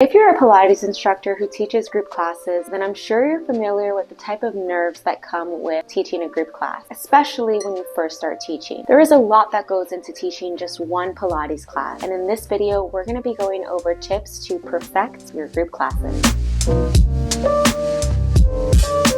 If you're a Pilates instructor who teaches group classes, then I'm sure you're familiar with the type of nerves that come with teaching a group class, especially when you first start teaching. There is a lot that goes into teaching just one Pilates class, and in this video, we're going to be going over tips to perfect your group classes.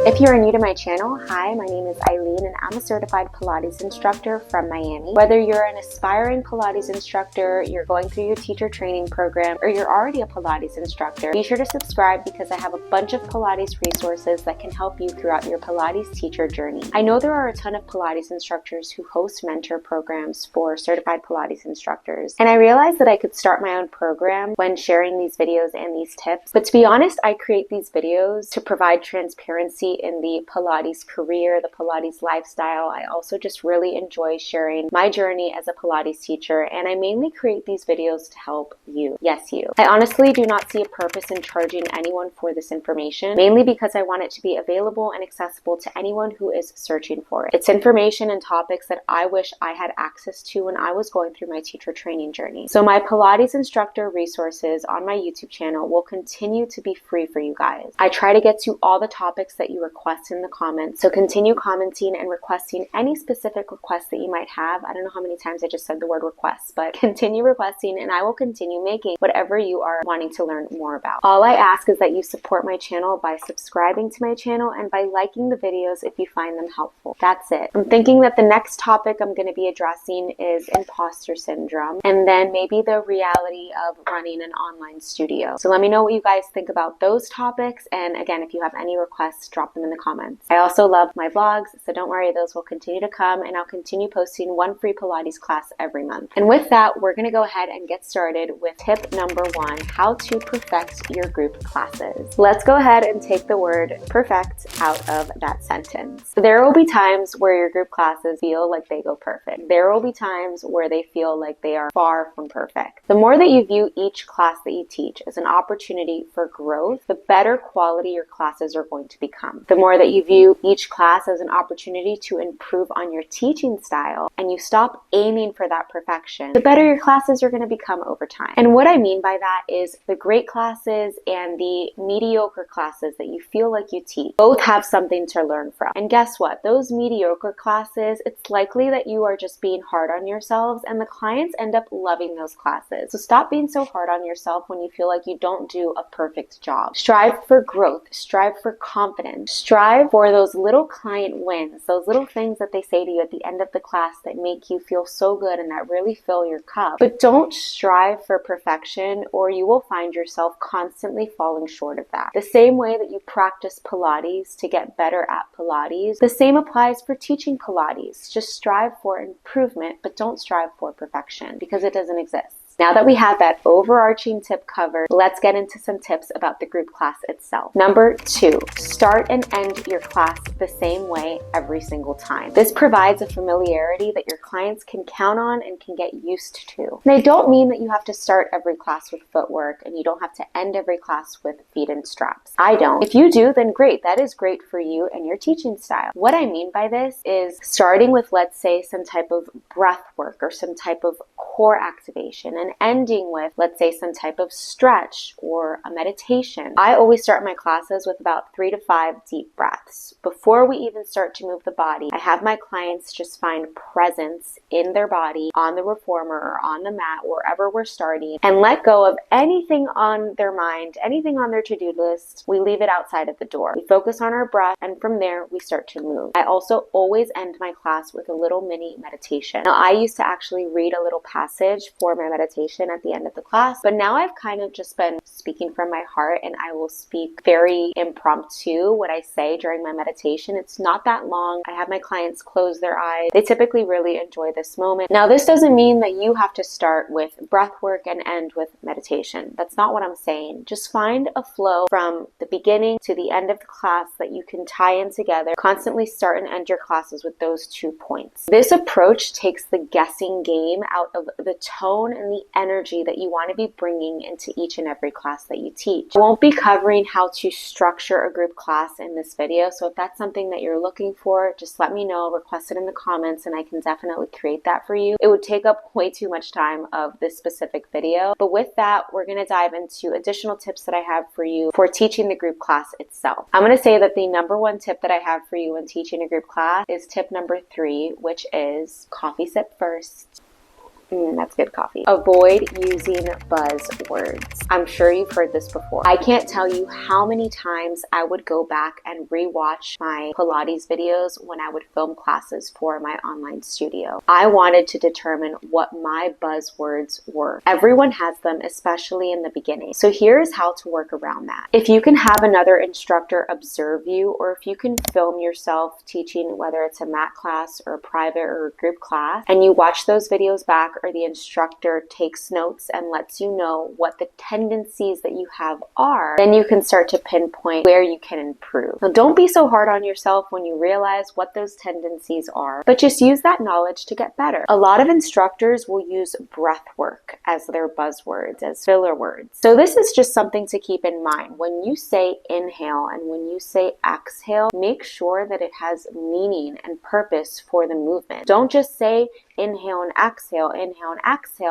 If you are new to my channel, hi, my name is Eileen and I'm a certified Pilates instructor from Miami. Whether you're an aspiring Pilates instructor, you're going through your teacher training program, or you're already a Pilates instructor, be sure to subscribe because I have a bunch of Pilates resources that can help you throughout your Pilates teacher journey. I know there are a ton of Pilates instructors who host mentor programs for certified Pilates instructors, and I realized that I could start my own program when sharing these videos and these tips, but to be honest, I create these videos to provide transparency in the Pilates career, the Pilates lifestyle. I also just really enjoy sharing my journey as a Pilates teacher, and I mainly create these videos to help you. Yes, you. I honestly do not see a purpose in charging anyone for this information, mainly because I want it to be available and accessible to anyone who is searching for it. It's information and topics that I wish I had access to when I was going through my teacher training journey. So my Pilates instructor resources on my YouTube channel will continue to be free for you guys. I try to get to all the topics that you request in the comments, so continue commenting and requesting any specific requests that you might have. I don't know how many times I just said the word request, but continue requesting and I will continue making whatever you are wanting to learn more about. All I ask is that you support my channel by subscribing to my channel and by liking the videos if you find them helpful. That's it. I'm thinking that the next topic I'm going to be addressing is imposter syndrome, and then maybe the reality of running an online studio. So let me know what you guys think about those topics, and again, if you have any requests, drop them in the comments. I also love my vlogs, so don't worry, those will continue to come, and I'll continue posting one free Pilates class every month. And with that, we're going to go ahead and get started with tip number 1, how to perfect your group classes. Let's go ahead and take the word perfect out of that sentence. There will be times where your group classes feel like they go perfect. There will be times where they feel like they are far from perfect. The more that you view each class that you teach as an opportunity for growth, the better quality your classes are going to become. The more that you view each class as an opportunity to improve on your teaching style and you stop aiming for that perfection, the better your classes are going to become over time. And what I mean by that is the great classes and the mediocre classes that you feel like you teach both have something to learn from. And guess what? Those mediocre classes, it's likely that you are just being hard on yourselves and the clients end up loving those classes. So stop being so hard on yourself when you feel like you don't do a perfect job. Strive for growth, strive for confidence, strive for those little client wins, those little things that they say to you at the end of the class that make you feel so good and that really fill your cup. But don't strive for perfection or you will find yourself constantly falling short of that. The same way that you practice Pilates to get better at Pilates, the same applies for teaching Pilates. Just strive for improvement, but don't strive for perfection because it doesn't exist. Now that we have that overarching tip covered, let's get into some tips about the group class itself. Number 2, start and end your class the same way every single time. This provides a familiarity that your clients can count on and can get used to. And I don't mean that you have to start every class with footwork and you don't have to end every class with feet and straps. I don't. If you do, then great. That is great for you and your teaching style. What I mean by this is starting with, let's say, some type of breath work or some type of core activation and ending with, let's say, some type of stretch or a meditation. I always start my classes with about 3 to 5 deep breaths. Before we even start to move the body, I have my clients just find presence in their body, on the reformer or on the mat, wherever we're starting, and let go of anything on their mind, anything on their to-do list. We leave it outside of the door. We focus on our breath, and from there, we start to move. I also always end my class with a little mini meditation. Now, I used to actually read a little passage for my meditation at the end of the class, but now I've kind of just been speaking from my heart and I will speak very impromptu what I say during my meditation. It's not that long. I have my clients close their eyes. They typically really enjoy this moment. Now, this doesn't mean that you have to start with breath work and end with meditation. That's not what I'm saying. Just find a flow from the beginning to the end of the class that you can tie in together. Constantly start and end your classes with those 2 points. This approach takes the guessing game out of the tone and the the energy that you want to be bringing into each and every class that you teach. I won't be covering how to structure a group class in this video, so if that's something that you're looking for, just let me know, request it in the comments, and I can definitely create that for you. It would take up way too much time of this specific video, but with that, we're going to dive into additional tips that I have for you for teaching the group class itself. I'm going to say that the number one tip that I have for you when teaching a group class is tip number 3, which is coffee sip first. That's good coffee. Avoid using buzzwords. I'm sure you've heard this before. I can't tell you how many times I would go back and rewatch my Pilates videos when I would film classes for my online studio. I wanted to determine what my buzzwords were. Everyone has them, especially in the beginning. So here's how to work around that. If you can have another instructor observe you, or if you can film yourself teaching, whether it's a mat class or a private or a group class, and you watch those videos back, or the instructor takes notes and lets you know what the tendencies that you have are, then you can start to pinpoint where you can improve. Now, don't be so hard on yourself when you realize what those tendencies are, but just use that knowledge to get better. A lot of instructors will use breath work as their buzzwords, as filler words. So this is just something to keep in mind. When you say inhale and when you say exhale, make sure that it has meaning and purpose for the movement. Don't just say inhale and exhale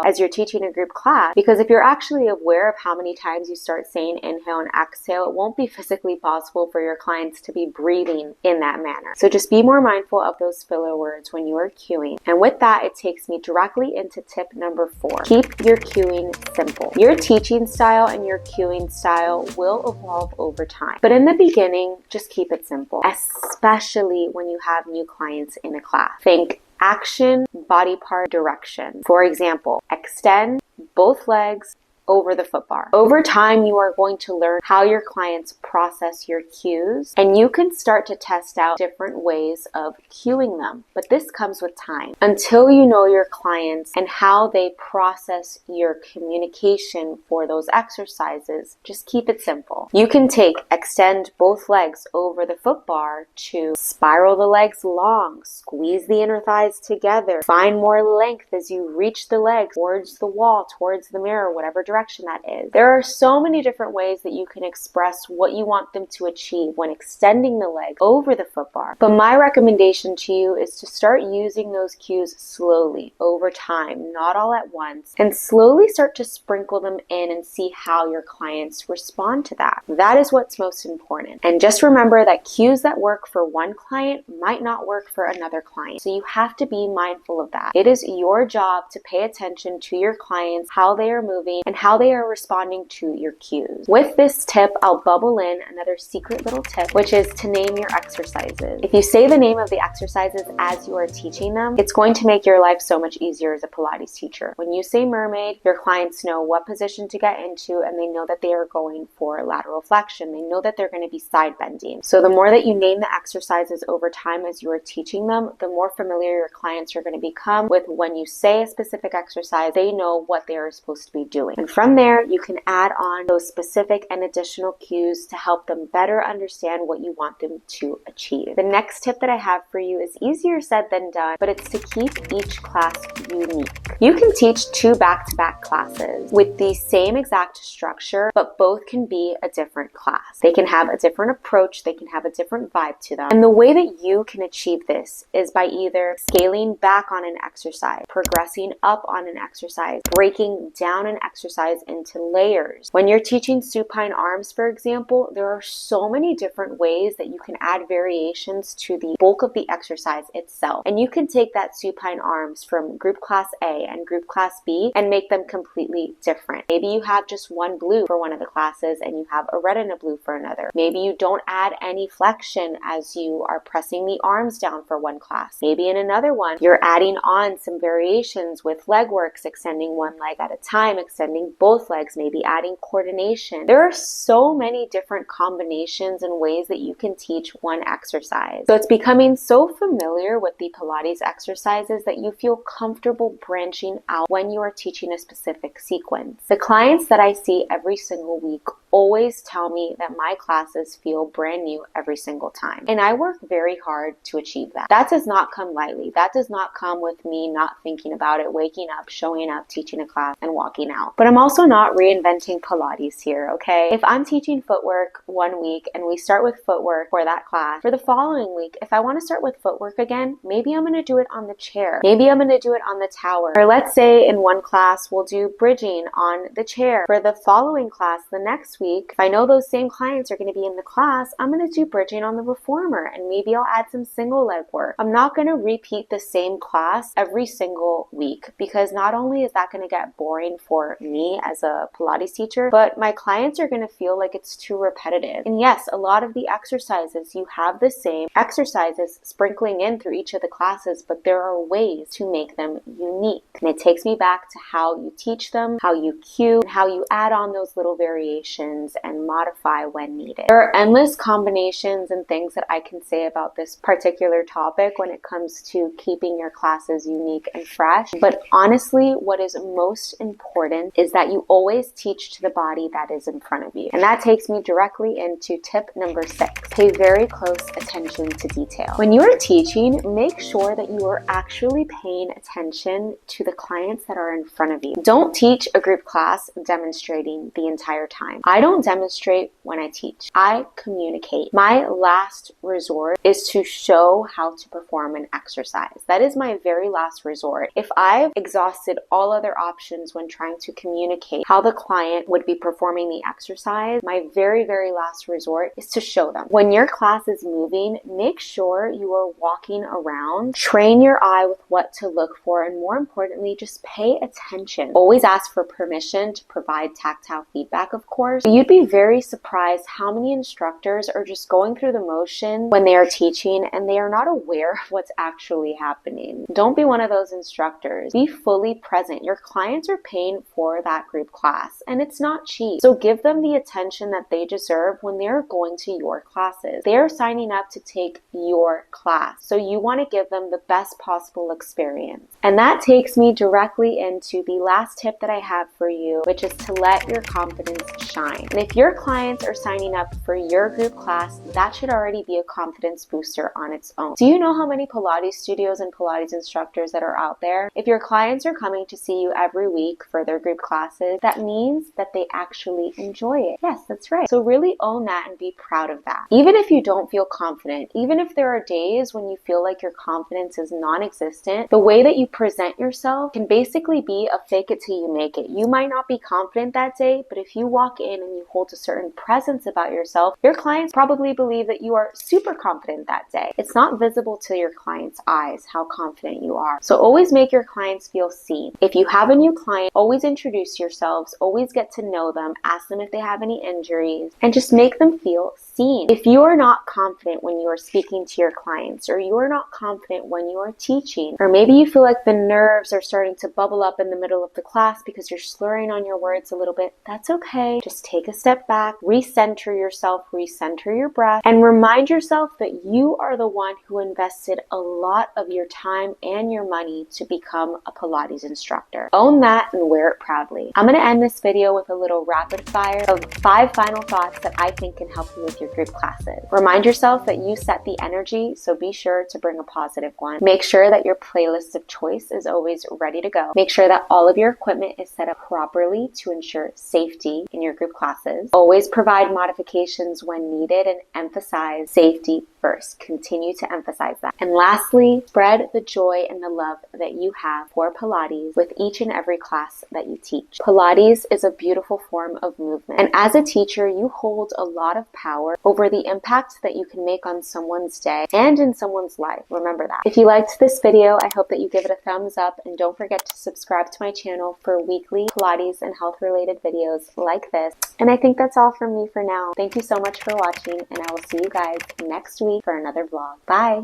as you're teaching a group class, because if you're actually aware of how many times you start saying inhale and exhale, it won't be physically possible for your clients to be breathing in that manner. So just be more mindful of those filler words when you are cueing. And with that, it takes me directly into tip number 4. Keep your cueing simple. Your teaching style and your cueing style will evolve over time, but in the beginning, just keep it simple, especially when you have new clients in a class. Think action, body part, direction. For example, extend both legs over the foot bar. Over time, you are going to learn how your clients process your cues, and you can start to test out different ways of cueing them. But this comes with time. Until you know your clients and how they process your communication for those exercises, just keep it simple. You can take extend both legs over the foot bar to spiral the legs long, squeeze the inner thighs together, find more length as you reach the legs towards the wall, towards the mirror, whatever direction that is. There are so many different ways that you can express what you want them to achieve when extending the leg over the foot bar. But my recommendation to you is to start using those cues slowly over time, not all at once, and slowly start to sprinkle them in and see how your clients respond to that. That is what's most important. And just remember that cues that work for one client might not work for another client. So you have to be mindful of that. It is your job to pay attention to your clients, how they are moving, and how they are responding to your cues. With this tip, I'll bubble in another secret little tip, which is to name your exercises. If you say the name of the exercises as you are teaching them, it's going to make your life so much easier as a Pilates teacher. When you say mermaid, your clients know what position to get into, and they know that they are going for lateral flexion. They know that they're going to be side bending. So the more that you name the exercises over time as you are teaching them, the more familiar your clients are going to become with when you say a specific exercise, they know what they are supposed to be doing. And from there, you can add on those specific and additional cues to help them better understand what you want them to achieve. The next tip that I have for you is easier said than done, but it's to keep each class unique. You can teach 2 back-to-back classes with the same exact structure, but both can be a different class. They can have a different approach, they can have a different vibe to them. And the way that you can achieve this is by either scaling back on an exercise, progressing up on an exercise, breaking down an exercise into layers. When you're teaching supine arms, for example, there are so many different ways that you can add variations to the bulk of the exercise itself. And you can take that supine arms from group class A and group class B and make them completely different. Maybe you have just one blue for one of the classes and you have a red and a blue for another. Maybe you don't add any flexion as you are pressing the arms down for one class. Maybe in another one, you're adding on some variations with leg works, extending one leg at a time, extending both legs, maybe adding coordination. There are so many different combinations and ways that you can teach one exercise. So it's becoming so familiar with the Pilates exercises that you feel comfortable branching out when you are teaching a specific sequence. The clients that I see every single week always tell me that my classes feel brand new every single time. And I work very hard to achieve that. That does not come lightly. That does not come with me not thinking about it, waking up, showing up, teaching a class, and walking out. But I'm also not reinventing Pilates here, okay? If I'm teaching footwork one week and we start with footwork for that class, for the following week, if I want to start with footwork again, maybe I'm going to do it on the chair. Maybe I'm going to do it on the tower. Or let's say in one class, we'll do bridging on the chair. For the following class, the next week, if I know those same clients are going to be in the class, I'm going to do bridging on the reformer, and maybe I'll add some single leg work. I'm not going to repeat the same class every single week, because not only is that going to get boring for me as a Pilates teacher, but my clients are going to feel like it's too repetitive. And yes, a lot of the exercises, you have the same exercises sprinkling in through each of the classes, but there are ways to make them unique. And it takes me back to how you teach them, how you cue, and how you add on those little variations and modify when needed. There are endless combinations and things that I can say about this particular topic when it comes to keeping your classes unique and fresh. But honestly, what is most important is that you always teach to the body that is in front of you. And that takes me directly into tip number 6. Pay very close attention to detail. When you are teaching, make sure that you are actually paying attention to the clients that are in front of you. Don't teach a group class demonstrating the entire time. I don't demonstrate when I teach. I communicate. My last resort is to show how to perform an exercise. That is my very last resort. If I've exhausted all other options when trying to communicate how the client would be performing the exercise, my very, very last resort is to show them. When your class is moving, make sure you are walking around. Train your eye with what to look for, and more importantly, just pay attention. Always ask for permission to provide tactile feedback, of course. But you'd be very surprised how many instructors are just going through the motion when they are teaching and they are not aware of what's actually happening. Don't be one of those instructors. Be fully present. Your clients are paying for that group class, and it's not cheap. So give them the attention that they deserve when they're going to your classes. They are signing up to take your class, so you want to give them the best possible experience. And that takes me directly into the last tip that I have for you, which is to let your confidence shine. And if your clients are signing up for your group class, that should already be a confidence booster on its own. Do you know how many Pilates studios and Pilates instructors that are out there? If your clients are coming to see you every week for their group classes, that means that they actually enjoy it. Yes, that's right. So really own that and be proud of that. Even if you don't feel confident, even if there are days when you feel like your confidence is non-existent, the way that you present yourself can basically be a fake it till you make it. You might not be confident that day, but if you walk in and you hold a certain presence about yourself, your clients probably believe that you are super confident that day. It's not visible to your clients' eyes how confident you are. So always make your clients feel seen. If you have a new client, always introduce yourselves, always get to know them, ask them if they have any injuries, and just make them feel seen. If you are not confident when you are speaking to your clients, or you are not confident when you are teaching, or maybe you feel like the nerves are starting to bubble up in the middle of the class because you're slurring on your words a little bit, that's okay. Just take a step back, recenter yourself, recenter your breath, and remind yourself that you are the one who invested a lot of your time and your money to become a Pilates instructor. Own that and wear it proudly. I'm going to end this video with a little rapid fire of 5 final thoughts that I think can help you with your group classes. Remind yourself that you set the energy, so be sure to bring a positive one. Make sure that your playlist of choice is always ready to go. Make sure that all of your equipment is set up properly to ensure safety in your group classes. Always provide modifications when needed and emphasize safety first. Continue to emphasize that. And lastly, spread the joy and the love that you have for Pilates with each and every class that you teach. Pilates is a beautiful form of movement, and as a teacher, you hold a lot of power over the impact that you can make on someone's day and in someone's life. Remember that. If you liked this video, I hope that you give it a thumbs up, and don't forget to subscribe to my channel for weekly Pilates and health related videos like this. And I think that's all from me for now. Thank you so much for watching, and I will see you guys next week for another vlog. Bye!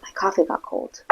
My coffee got cold.